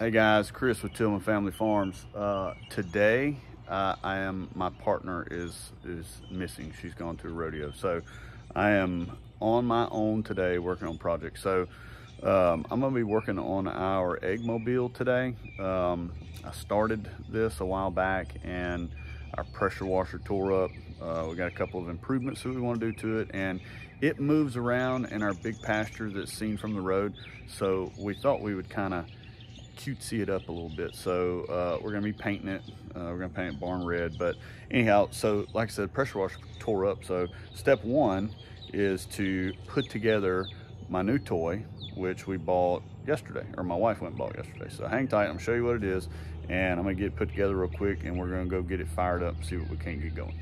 Hey guys, Chris with Tillman Family Farms. Today, my partner is missing. She's gone to a rodeo. So I am on my own today working on projects. So I'm gonna be working on our egg mobile today. I started this a while back and our pressure washer tore up. We got a couple of improvements that we want to do to it, and it moves around in our big pasture that's seen from the road. So we thought we would kind of cutesy it up a little bit. So we're gonna be painting it. We're gonna paint it barn red. But anyhow, so like I said, pressure washer tore up. So step one is to put together my new toy, which we bought yesterday, or my wife went and bought yesterday. So hang tight, I'm gonna show you what it is, and I'm gonna get it put together real quick, and we're gonna go get it fired up and see what we can get going.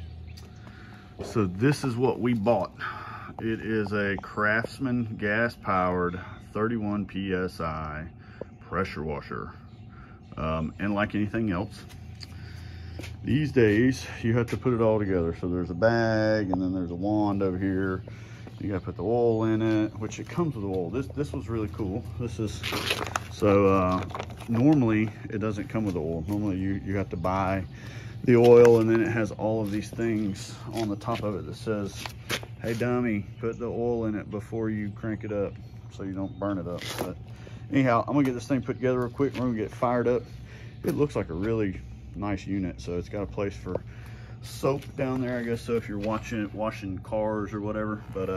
So this is what we bought. It is a Craftsman gas-powered 31 PSI pressure washer. And like anything else, these days you have to put it all together. So there's a bag, and then there's a wand over here. You gotta put the oil in it, which it comes with oil. This was really cool. This is, so normally it doesn't come with oil. Normally you have to buy the oil, and then it has all of these things on the top of it that says, hey dummy, put the oil in it before you crank it up so you don't burn it up. But anyhow, I'm gonna get this thing put together real quick. We're gonna get it fired up. It looks like a really nice unit. So it's got a place for soap down there, I guess. So if you're washing cars or whatever, but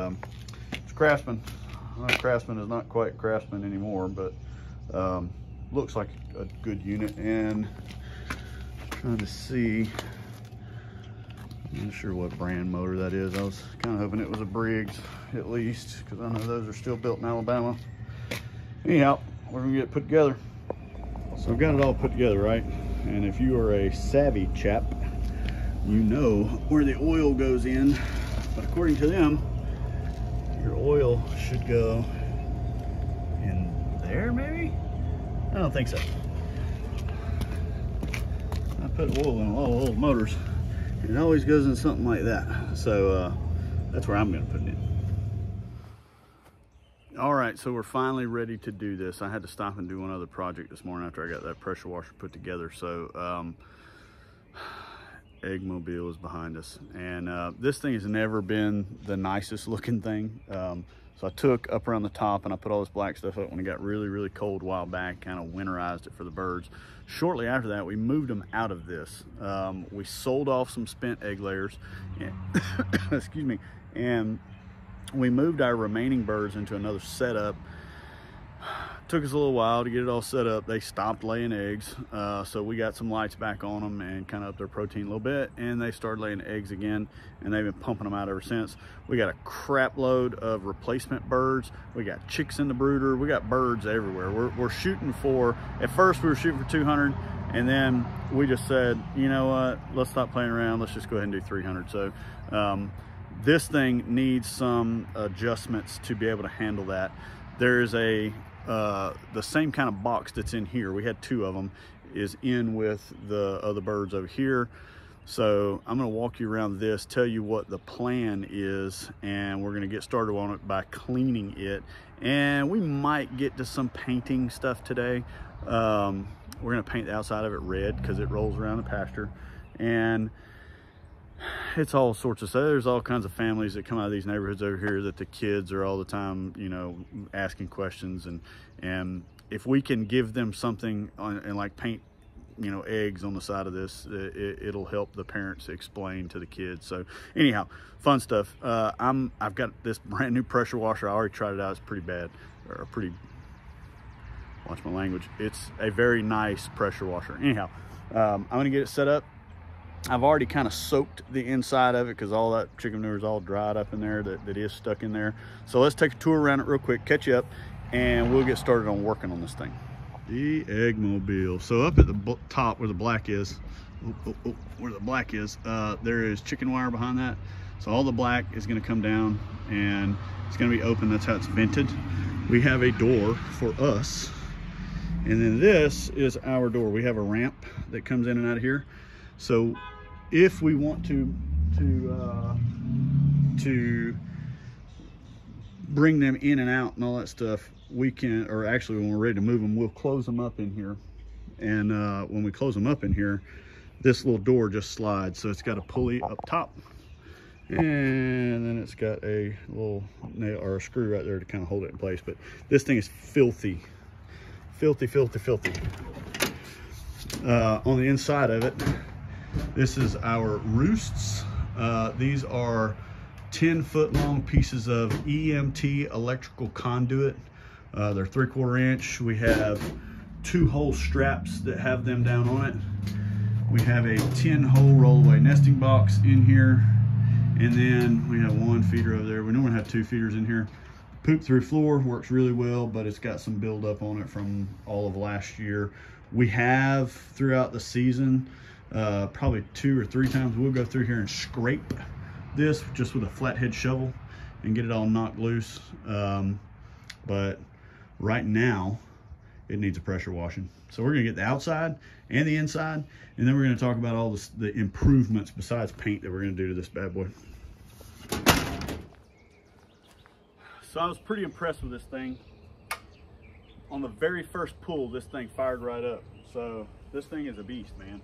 it's Craftsman. Craftsman is not quite Craftsman anymore, but looks like a good unit. And trying to see, I'm not sure what brand motor that is. I was kind of hoping it was a Briggs at least, because I know those are still built in Alabama. Anyhow, we're gonna get it put together. So I've got it all put together, right? And if you are a savvy chap, you know where the oil goes in. But according to them, your oil should go in there, maybe? I don't think so. I put oil in a lot of old motors, and it always goes in something like that. So that's where I'm gonna put it in. All right, so we're finally ready to do this. I had to stop and do one other project this morning after I got that pressure washer put together. So egg mobile is behind us, and this thing has never been the nicest looking thing. So I took up around the top and I put all this black stuff up when it got really cold a while back, kind of winterized it for the birds. Shortly after that, we moved them out of this. We sold off some spent egg layers, and excuse me, and we moved our remaining birds into another setup. Took us a little while to get it all set up. They stopped laying eggs, so we got some lights back on them and kind of up their protein a little bit, and they started laying eggs again, and they've been pumping them out ever since. We got a crap load of replacement birds. We got chicks in the brooder. We got birds everywhere. We're shooting for, at first we were shooting for 200, and then we just said, you know what, let's stop playing around. Let's just go ahead and do 300. So this thing needs some adjustments to be able to handle that. There's the same kind of box that's in here. We had two of them, is in with the other birds over here. So I'm gonna walk you around this, tell you what the plan is, and we're gonna get started on it by cleaning it. And we might get to some painting stuff today. We're gonna paint the outside of it red because it rolls around the pasture. And it's all sorts of stuff. There's all kinds of families that come out of these neighborhoods over here that the kids are all the time, you know, asking questions, and if we can give them something and like paint, you know, eggs on the side of this, it'll help the parents explain to the kids. So anyhow, fun stuff. I've got this brand new pressure washer. I already tried it out. It's pretty bad, or pretty, watch my language. It's a very nice pressure washer. Anyhow, I'm gonna get it set up. I've already kind of soaked the inside of it because all that chicken manure is all dried up in there that is stuck in there. So let's take a tour around it real quick, catch you up, and we'll get started on working on this thing. The egg mobile. So up at the top where the black is, where the black is, there is chicken wire behind that. So all the black is going to come down and it's going to be open. That's how it's vented. We have a door for us, and then this is our door. We have a ramp that comes in and out of here. So if we want to bring them in and out and all that stuff, we can, or actually when we're ready to move them, we'll close them up in here. And when we close them up in here, this little door just slides. So it's got a pulley up top, and then it's got a little nail or a screw right there to kind of hold it in place. But this thing is filthy, filthy, filthy, filthy. On the inside of it, this is our roosts. These are 10-foot long pieces of EMT electrical conduit. They're 3/4 inch. We have 2-hole straps that have them down on it. We have a 10-hole rollaway nesting box in here, and then we have 1 feeder over there. We normally have 2 feeders in here. Poop through floor works really well, but it's got some buildup on it from all of last year. We have throughout the season, probably 2 or 3 times, we'll go through here and scrape this just with a flathead shovel and get it all knocked loose. But right now it needs a pressure washing. So we're gonna get the outside and the inside, and then we're gonna talk about all the improvements besides paint that we're gonna do to this bad boy. So I was pretty impressed with this thing. On the very first pull, this thing fired right up. So this thing is a beast, man.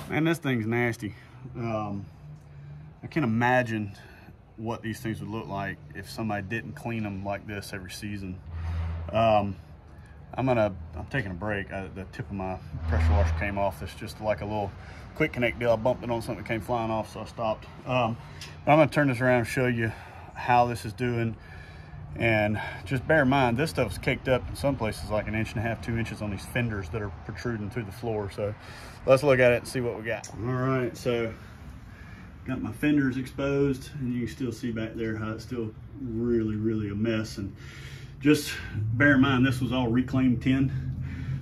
And this thing's nasty. I can't imagine what these things would look like if somebody didn't clean them like this every season. I'm taking a break. The tip of my pressure washer came off. It's just like a little quick connect deal. I bumped it on something that came flying off, so I stopped. But I'm gonna turn this around and show you how this is doing. And just bear in mind, this stuff's caked up in some places like 1.5 inches, 2 inches on these fenders that are protruding through the floor. So let's look at it and see what we got. All right, so got my fenders exposed, and you can still see back there how it's still really a mess. And just bear in mind, this was all reclaimed tin.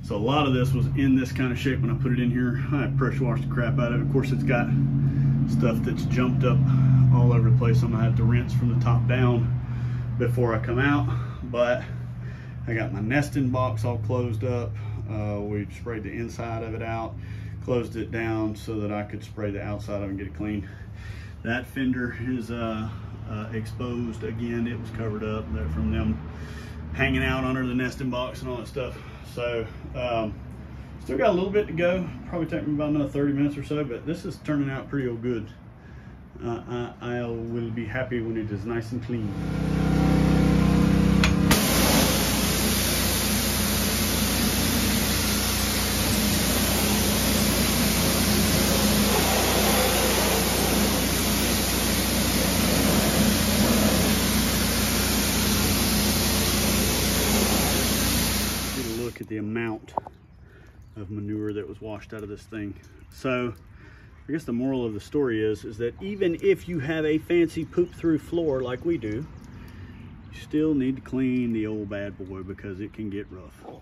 So a lot of this was in this kind of shape when I put it in here. I pressure washed the crap out of it. Of course, it's got stuff that's jumped up all over the place. I'm gonna have to rinse from the top down before I come out, but I got my nesting box all closed up. We sprayed the inside of it out, closed it down so that I could spray the outside of it and get it clean. That fender is exposed again. It was covered up from them hanging out under the nesting box and all that stuff. So still got a little bit to go. Probably take me about another 30 minutes or so, but this is turning out pretty good. I will be happy when it is nice and clean. At the amount of manure that was washed out of this thing. So I guess the moral of the story is that even if you have a fancy poop through floor like we do, you still need to clean the old bad boy because it can get rough.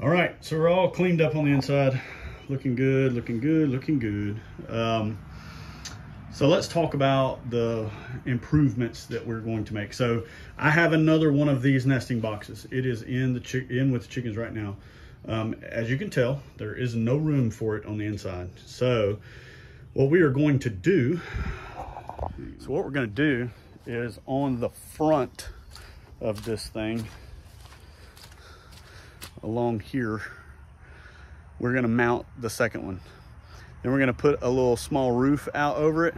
All right, so we're all cleaned up on the inside. Looking good, looking good, looking good. So let's talk about the improvements that we're going to make. So I have another one of these nesting boxes. It is in with the chickens right now. As you can tell, there is no room for it on the inside. So what we are going to do, so what we're going to do is on the front of this thing, along here, we're going to mount the second one. Then we're going to put a little small roof out over it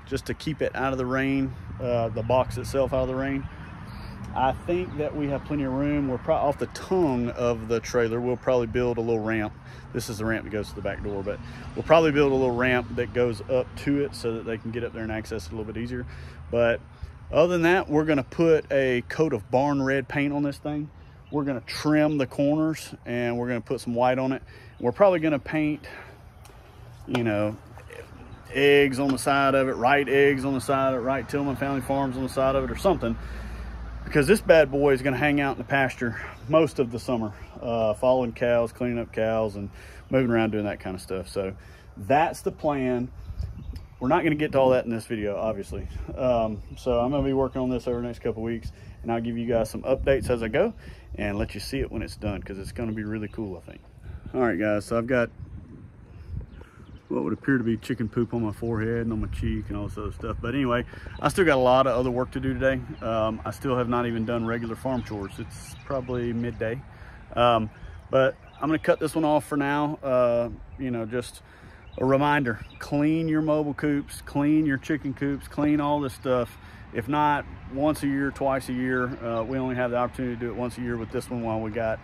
just to keep it out of the rain, the box itself out of the rain. I think that we have plenty of room. We're probably off the tongue of the trailer. We'll probably build a little ramp. This is the ramp that goes to the back door, but we'll probably build a little ramp that goes up to it so that they can get up there and access it a little bit easier. But other than that, we're gonna put a coat of barn red paint on this thing. We're gonna trim the corners and we're gonna put some white on it. We're probably gonna paint, you know, eggs on the side of it, Wright eggs on the side of it, Wright Tillman Family Farms on the side of it or something, because this bad boy is going to hang out in the pasture most of the summer, following cows, cleaning up cows, and moving around doing that kind of stuff. So that's the plan. We're not going to get to all that in this video, obviously. So I'm going to be working on this over the next couple weeks, and I'll give you guys some updates as I go and let you see it when it's done, because it's going to be really cool, I think. All right, guys, so I've got what would appear to be chicken poop on my forehead and on my cheek and all this other stuff. But anyway, I still got a lot of other work to do today. I still have not even done regular farm chores. It's probably midday. But I'm gonna cut this one off for now. You know, just a reminder, clean your mobile coops, clean your chicken coops, clean all this stuff. If not once a year, twice a year. We only have the opportunity to do it once a year with this one while we got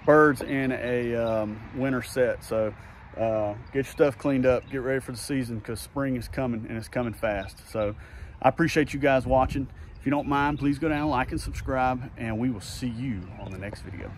birds in a winter set. So get your stuff cleaned up, get ready for the season, because spring is coming and it's coming fast. So I appreciate you guys watching. If you don't mind, please go down, like and subscribe, and we will see you on the next video.